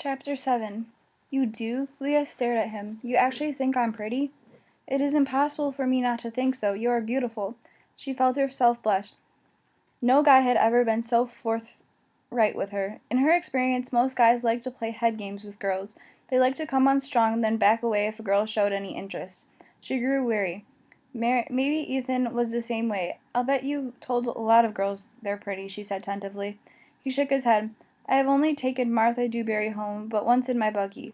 Chapter 7. You do? Leah stared at him. You actually think I'm pretty? It is impossible for me not to think so. You are beautiful. She felt herself blush. No guy had ever been so forthright with her. In her experience, most guys like to play head games with girls. They like to come on strong and then back away if a girl showed any interest. She grew weary. Maybe Ethan was the same way. I'll bet you told a lot of girls they're pretty, she said tentatively. He shook his head. I have only taken Martha Dewberry home, but once in my buggy.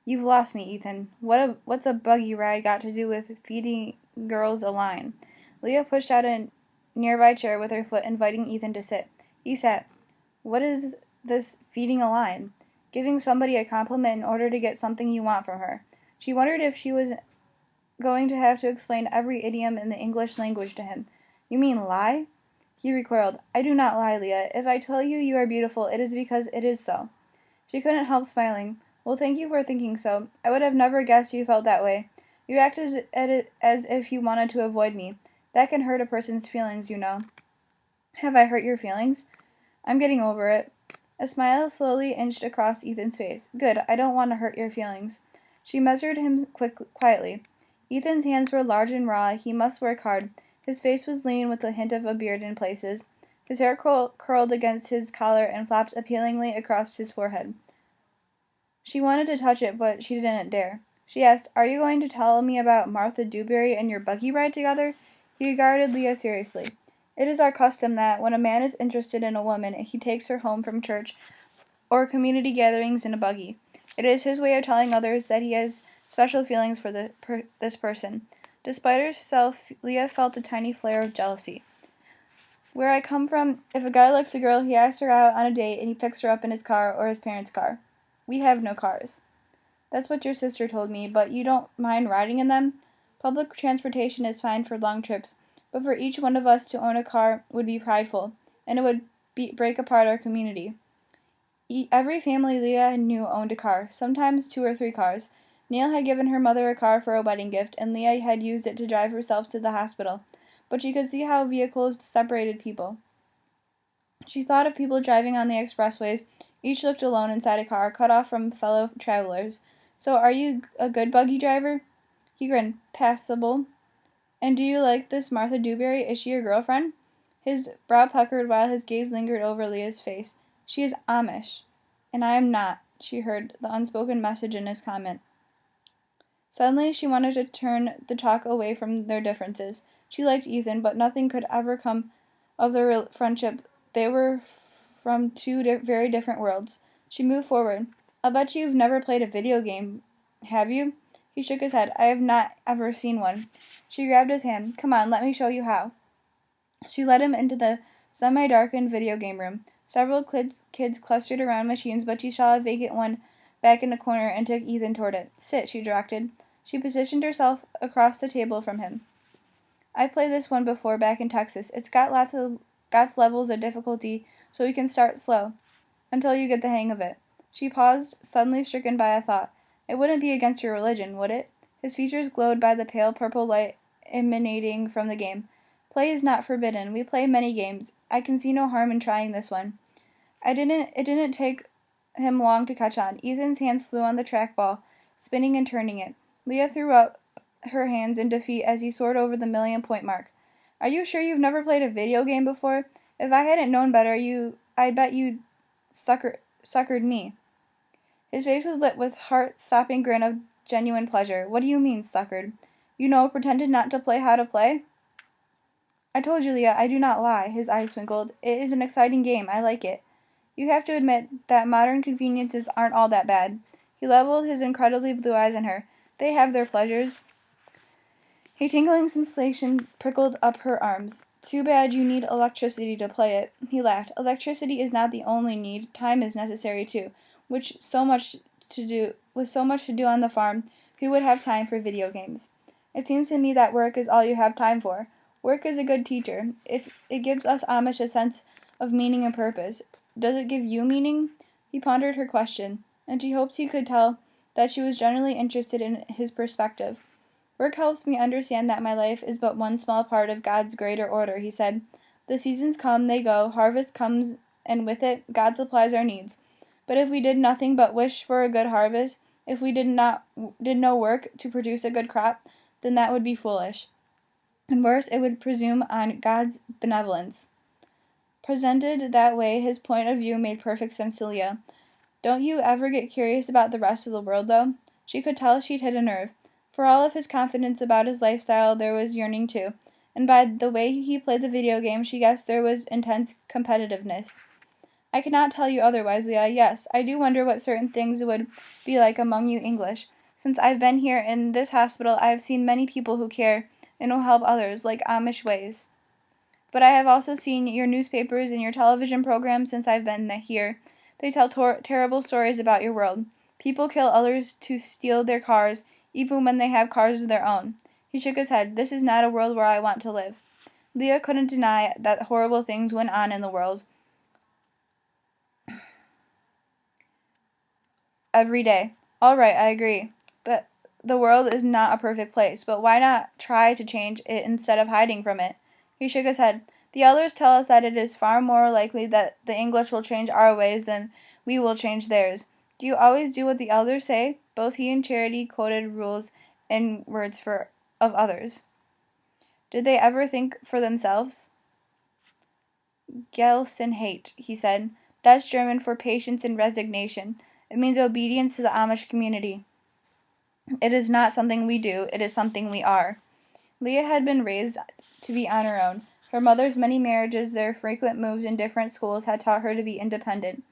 You've lost me, Ethan. What's a buggy ride got to do with feeding girls a line? Leah pushed out a nearby chair with her foot, inviting Ethan to sit. He sat. What is this feeding a line? Giving somebody a compliment in order to get something you want from her. She wondered if she was going to have to explain every idiom in the English language to him. You mean lie? He recoiled. I do not lie, Leah. If I tell you you are beautiful, it is because it is so. She couldn't help smiling. Well, thank you for thinking so. I would have never guessed you felt that way. You act as if you wanted to avoid me. That can hurt a person's feelings, you know. Have I hurt your feelings? I'm getting over it. A smile slowly inched across Ethan's face. Good, I don't want to hurt your feelings. She measured him quietly. Ethan's hands were large and raw. He must work hard. His face was lean with a hint of a beard in places. His hair curled against his collar and flopped appealingly across his forehead. She wanted to touch it, but she didn't dare. She asked, Are you going to tell me about Martha Dewberry and your buggy ride together? He regarded Leah seriously. It is our custom that, when a man is interested in a woman, he takes her home from church or community gatherings in a buggy. It is his way of telling others that he has special feelings for this person. Despite herself, Leah felt a tiny flare of jealousy. Where I come from, if a guy likes a girl, he asks her out on a date and he picks her up in his car or his parents' car. We have no cars. That's what your sister told me, but you don't mind riding in them? Public transportation is fine for long trips, but for each one of us to own a car would be prideful, and it would break apart our community. Every family Leah knew owned a car, sometimes 2 or 3 cars. Neil had given her mother a car for a wedding gift, and Leah had used it to drive herself to the hospital, but she could see how vehicles separated people. She thought of people driving on the expressways. Each looked alone inside a car, cut off from fellow travelers. So are you a good buggy driver? He grinned. Passable. And do you like this Martha Dewberry? Is she your girlfriend? His brow puckered while his gaze lingered over Leah's face. She is Amish. And I am not, she heard the unspoken message in his comment. Suddenly she wanted to turn the talk away from their differences. She liked Ethan, but nothing could ever come of their friendship. They were from 2 very different worlds. She moved forward. I'll bet you've never played a video game, have you? He shook his head. I have not ever seen one. She grabbed his hand. Come on, let me show you how. She led him into the semi-darkened video game room. Several kids clustered around machines, but she saw a vacant one back in a corner and took Ethan toward it. Sit, she directed. She positioned herself across the table from him. I played this one before back in Texas. It's got lots levels of difficulty, so we can start slow, until you get the hang of it. She paused, suddenly stricken by a thought. It wouldn't be against your religion, would it? His features glowed by the pale purple light emanating from the game. Play is not forbidden. We play many games. I can see no harm in trying this one. It didn't take him long to catch on. Ethan's hands flew on the trackball, spinning and turning it. Leah threw up her hands in defeat as he soared over the 1,000,000-point mark. Are you sure you've never played a video game before? If I hadn't known better, I bet you'd suckered me. His face was lit with heart-stopping grin of genuine pleasure. What do you mean, suckered? You know, pretended not to play how to play? I told you, Leah, I do not lie. His eyes twinkled. It is an exciting game. I like it. You have to admit that modern conveniences aren't all that bad. He leveled his incredibly blue eyes on her. They have their pleasures. A tingling sensation prickled up her arms. Too bad you need electricity to play it. He laughed. Electricity is not the only need. Time is necessary too. With so much to do on the farm, who would have time for video games? It seems to me that work is all you have time for. Work is a good teacher. It gives us Amish a sense of meaning and purpose. Does it give you meaning? He pondered her question, and she hoped he could tell that she was genuinely interested in his perspective. Work helps me understand that my life is but one small part of God's greater order, he said. The seasons come, they go, harvest comes, and with it, God supplies our needs. But if we did nothing but wish for a good harvest, if we did no work to produce a good crop, then that would be foolish. And worse, it would presume on God's benevolence. Presented that way, his point of view made perfect sense to Leah. Don't you ever get curious about the rest of the world, though? She could tell she'd hit a nerve. For all of his confidence about his lifestyle, there was yearning too. And by the way he played the video game, she guessed there was intense competitiveness. I cannot tell you otherwise, Leah. Yes, I do wonder what certain things would be like among you English. Since I've been here in this hospital, I have seen many people who care and will help others, like Amish ways. But I have also seen your newspapers and your television programs since I've been here. They tell terrible stories about your world. People kill others to steal their cars, even when they have cars of their own. He shook his head. This is not a world where I want to live. Leah couldn't deny that horrible things went on in the world every day. All right, I agree. But the world is not a perfect place. But why not try to change it instead of hiding from it? He shook his head. The elders tell us that it is far more likely that the English will change our ways than we will change theirs. Do you always do what the elders say? Both he and Charity quoted rules and words of others. Did they ever think for themselves? Gelassenheit, he said. That's German for patience and resignation. It means obedience to the Amish community. It is not something we do, it is something we are. Leah had been raised to be on her own. Her mother's many marriages, their frequent moves in different schools had taught her to be independent.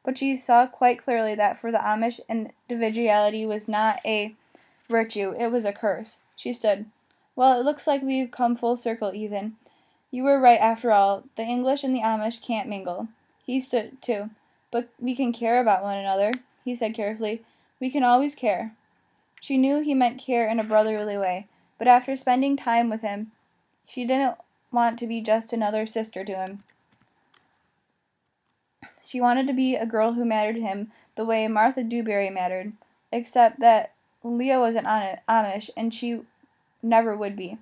But she saw quite clearly that for the Amish individuality was not a virtue, it was a curse. She stood. Well, it looks like we've come full circle, Ethan. You were right after all. The English and the Amish can't mingle. He stood too. But we can care about one another, he said carefully. We can always care. She knew he meant care in a brotherly way, but after spending time with him, she didn't want to be just another sister to him. She wanted to be a girl who mattered to him the way Martha Dewberry mattered, except that Leah wasn't Amish, and she never would be.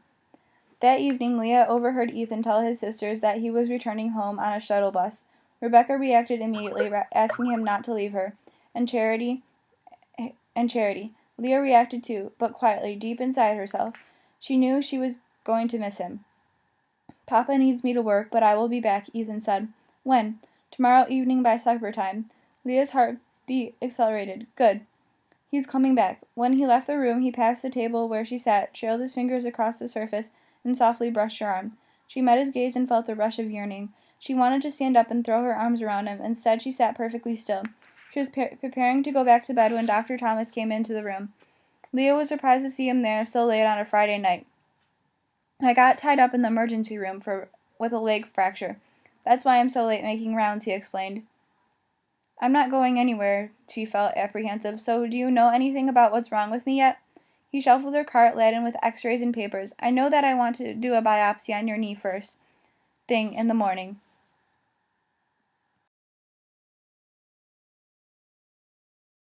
That evening, Leah overheard Ethan tell his sisters that he was returning home on a shuttle bus. Rebecca reacted immediately, asking him not to leave her, and Charity. Leah reacted too, but quietly, deep inside herself. She knew she was going to miss him. Papa needs me to work, but I will be back, Ethan said. When? Tomorrow evening by supper time. Leah's heart beat accelerated. Good. He's coming back. When he left the room, he passed the table where she sat, trailed his fingers across the surface, and softly brushed her arm. She met his gaze and felt a rush of yearning. She wanted to stand up and throw her arms around him. Instead, she sat perfectly still. She was preparing to go back to bed when Dr. Thomas came into the room. Leah was surprised to see him there so late on a Friday night. I got tied up in the emergency room with a leg fracture. That's why I'm so late making rounds, he explained. I'm not going anywhere, she felt apprehensive. So do you know anything about what's wrong with me yet? He shuffled her cart laden with x-rays and papers. I know that I want to do a biopsy on your knee first thing in the morning.